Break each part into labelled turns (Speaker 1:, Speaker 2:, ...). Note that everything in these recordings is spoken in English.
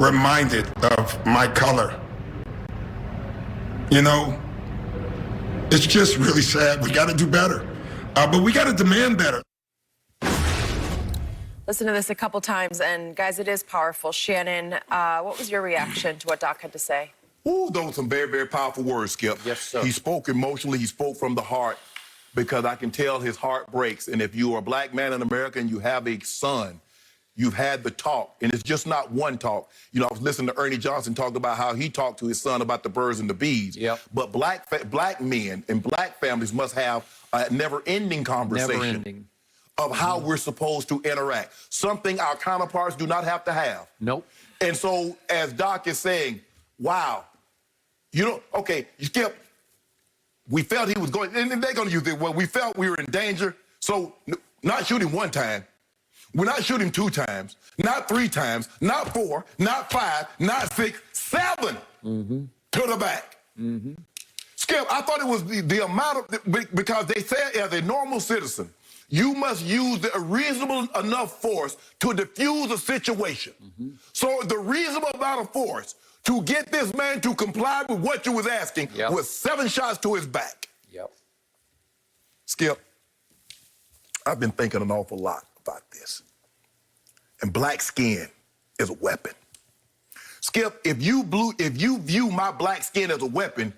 Speaker 1: reminded of my color. You know, it's just really sad. We got to do better, but we got to demand better.
Speaker 2: Listen to this a couple times, and guys, it is powerful. Shannon, what was your reaction to what Doc had to say?
Speaker 3: Ooh, those were some very, very powerful words, Skip.
Speaker 4: Yes, sir.
Speaker 3: He spoke emotionally. He spoke from the heart, because I can tell his heart breaks. And if you are a black man in America and you have a son, you've had the talk, and it's just not one talk. You know, I was listening to Ernie Johnson talk about how he talked to his son about the birds and the bees.
Speaker 4: Yep.
Speaker 3: But black men and black families must have a never-ending conversation.
Speaker 4: Never-ending.
Speaker 3: Of how we're supposed to interact. Something our counterparts do not have to have.
Speaker 4: Nope.
Speaker 3: And so, as Doc is saying, wow, you know, okay, Skip, we felt he was going, and they're going to use it, well, we felt we were in danger, so not shoot him one time. We're not shooting 2 times, not 3 times, not 4, not 5, not 6, 7 to the back. Skip, I thought it was the amount of, because they said as a normal citizen, you must use a reasonable enough force to diffuse a situation. So the reasonable amount of force to get this man to comply with what you was asking was 7 shots to his back.
Speaker 4: Yep.
Speaker 3: Skip, I've been thinking an awful lot about this. And black skin is a weapon. Skip, if you view my black skin as a weapon,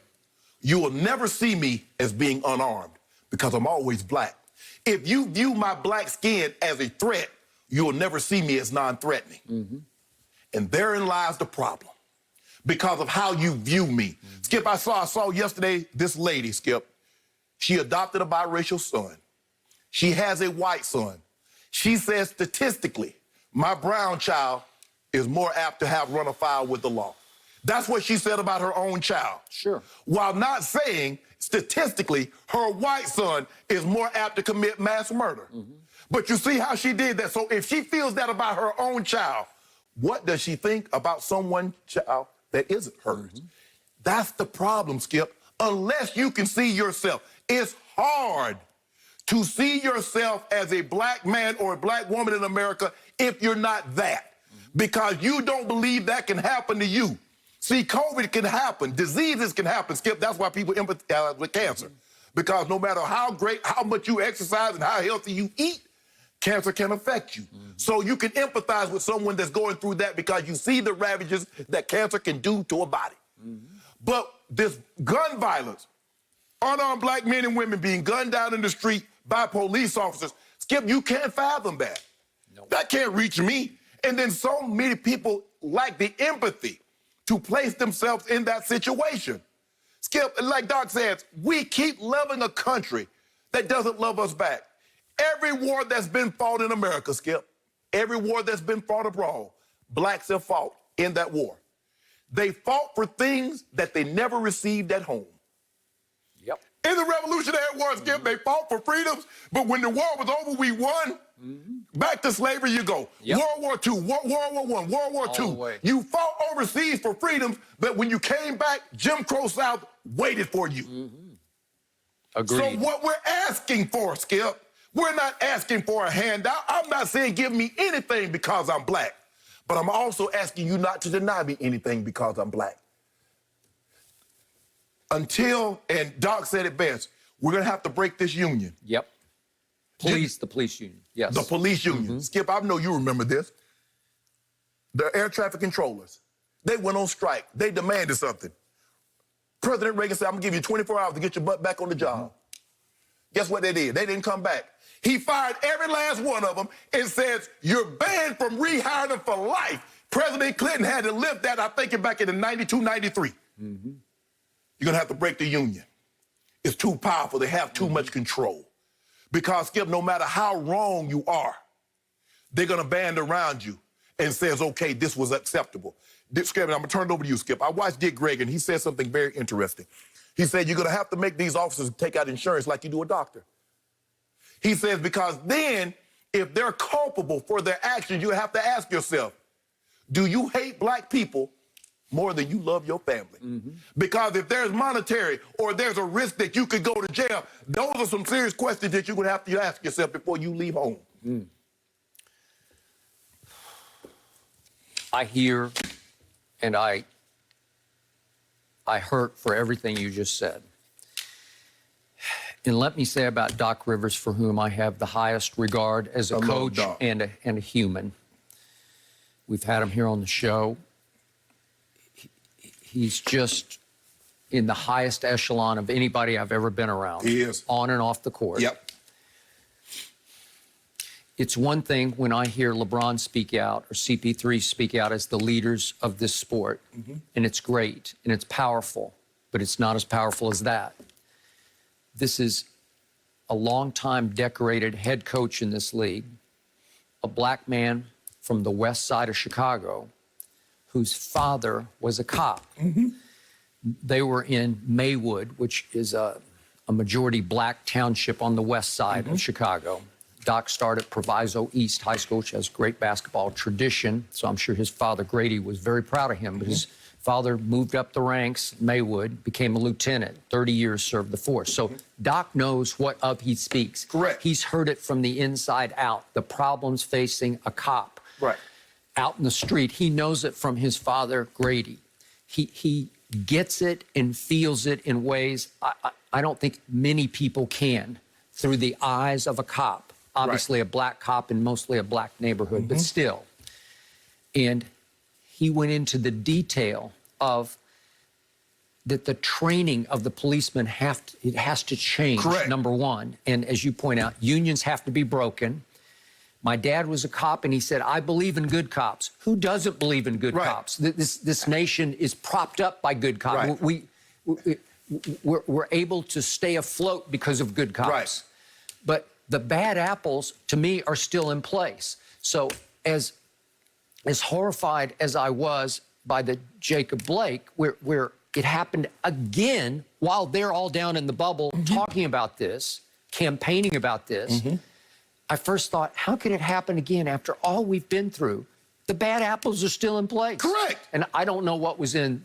Speaker 3: you will never see me as being unarmed, because I'm always black. If you view my black skin as a threat, you will never see me as non-threatening. And therein lies the problem, because of how you view me. Skip, I saw yesterday this lady, Skip. She adopted a biracial son. She has a white son. She says statistically, my brown child is more apt to have run afoul with the law. That's what she said about her own child.
Speaker 4: Sure.
Speaker 3: While not saying statistically her white son is more apt to commit mass murder. But you see how she did that. So if she feels that about her own child, what does she think about someone's child that isn't hers? That's the problem, Skip. Unless you can see yourself. It's hard to see yourself as a black man or a black woman in America if you're not that. Because you don't believe that can happen to you. See, COVID can happen. Diseases can happen, Skip. That's why people empathize with cancer. Because no matter how much you exercise and how healthy you eat, cancer can affect you. So you can empathize with someone that's going through that, because you see the ravages that cancer can do to a body. But this gun violence, unarmed black men and women being gunned down in the street by police officers, Skip, you can't fathom that.
Speaker 4: Nope.
Speaker 3: That can't reach me. And then so many people lack the empathy to place themselves in that situation. Skip, like Doc says, we keep loving a country that doesn't love us back. Every war that's been fought in America, Skip, every war that's been fought abroad, blacks have fought in that war. They fought for things that they never received at home.
Speaker 4: Yep.
Speaker 3: In the Revolutionary War, Skip, they fought for freedoms, but when the war was over, we won. Back to slavery you go.
Speaker 4: Yep.
Speaker 3: World War II, World War I, World War II. You fought overseas for freedoms, but when you came back, Jim Crow South waited for you.
Speaker 4: Agreed.
Speaker 3: So what we're asking for, Skip, we're not asking for a handout. I'm not saying give me anything because I'm black, but I'm also asking you not to deny me anything because I'm black. Until, and Doc said it best, we're going to have to break this union.
Speaker 4: Yep. The police union. Yes.
Speaker 3: The police union. Skip, I know you remember this. The air traffic controllers, they went on strike. They demanded something. President Reagan said, I'm going to give you 24 hours to get your butt back on the job. Guess what they did? They didn't come back. He fired every last one of them and says, you're banned from rehiring them for life. President Clinton had to lift that, I think, back in the 92, 93. You're going to have to break the union. It's too powerful. They have too much control. Because, Skip, no matter how wrong you are, they're going to band around you and says, okay, this was acceptable. Skip, I'm going to turn it over to you, Skip. I watched Dick Gregory, and he said something very interesting. He said, you're going to have to make these officers take out insurance like you do a doctor. He says, because then, if they're culpable for their actions, you have to ask yourself, do you hate black people more than you love your family? Because if there's monetary or there's a risk that you could go to jail, those are some serious questions that you would have to ask yourself before you leave home.
Speaker 4: I hear and I hurt for everything you just said. And let me say about Doc Rivers, for whom I have the highest regard as a coach and a human. We've had him here on the show. He's just in the highest echelon of anybody I've ever been around.
Speaker 3: He is.
Speaker 4: On and off the court.
Speaker 3: Yep.
Speaker 4: It's one thing when I hear LeBron speak out or CP3 speak out as the leaders of this sport, and it's great and it's powerful, but it's not as powerful as that. This is a long-time decorated head coach in this league, a black man from the west side of Chicago whose father was a cop. They were in Maywood, which is a majority black township on the west side of Chicago. Doc started at Proviso East High School, which has great basketball tradition, so I'm sure his father, Grady, was very proud of him. But his father moved up the ranks, Maywood, became a lieutenant, 30 years served the force. So Doc knows what of he speaks.
Speaker 3: Correct.
Speaker 4: He's heard it from the inside out, the problems facing a cop.
Speaker 3: Right.
Speaker 4: Out in the street, he knows it from his father, Grady. He gets it and feels it in ways I don't think many people can through the eyes of a cop. Obviously a black cop in mostly a black neighborhood, but still. And he went into the detail of that the training of the policemen it has to change,
Speaker 3: Correct.
Speaker 4: number one. And as you point out, unions have to be broken. My dad was a cop, and he said, I believe in good cops. Who doesn't believe in good cops? This nation is propped up by good cops. We're able to stay afloat because of good cops. But the bad apples, to me, are still in place. So as horrified as I was by the Jacob Blake, where it happened again while they're all down in the bubble talking about this, campaigning about this, I first thought, how could it happen again after all we've been through? The bad apples are still in place.
Speaker 3: Correct.
Speaker 4: And I don't know what was in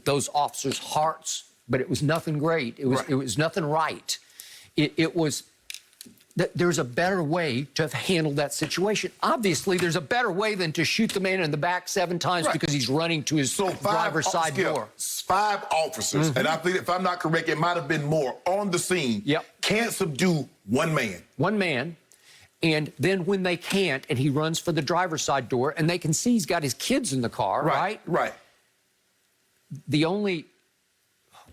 Speaker 4: those officers' hearts, but it was nothing great. It was nothing right. It was that there's a better way to have handled that situation. Obviously, there's a better way than to shoot the man in the back 7 times because he's running to his driver's side door.
Speaker 3: 5 officers, and I think if I'm not correct, it might have been more, on the scene, can't subdue one man.
Speaker 4: One man. And then when they can't, and he runs for the driver's side door, and they can see he's got his kids in the car, right? The only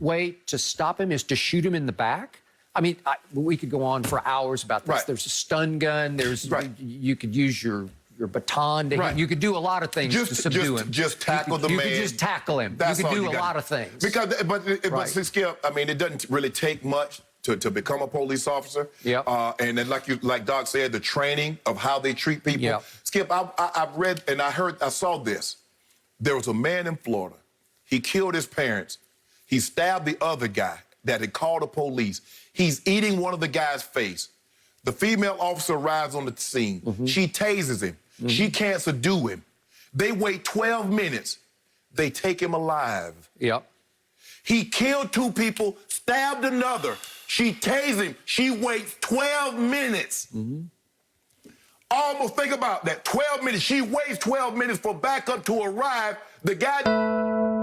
Speaker 4: way to stop him is to shoot him in the back. I mean, we could go on for hours about this. There's a stun gun. There's you could use your baton. You could do a lot of things to subdue him.
Speaker 3: Just tackle the man.
Speaker 4: You could just tackle him. You could do a lot of things.
Speaker 3: But Skip, I mean, it doesn't really take much to become a police officer. And then like Doc said, the training of how they treat people. Skip, I've read and I saw this. There was a man in Florida. He killed his parents. He stabbed the other guy that had called the police. He's eating one of the guy's face. The female officer arrives on the scene. She tases him. She can't subdue him. They wait 12 minutes. They take him alive. He killed 2 people, stabbed another. She tased him. She waits 12 minutes. Almost think about that. 12 minutes. She waits 12 minutes for backup to arrive. The guy...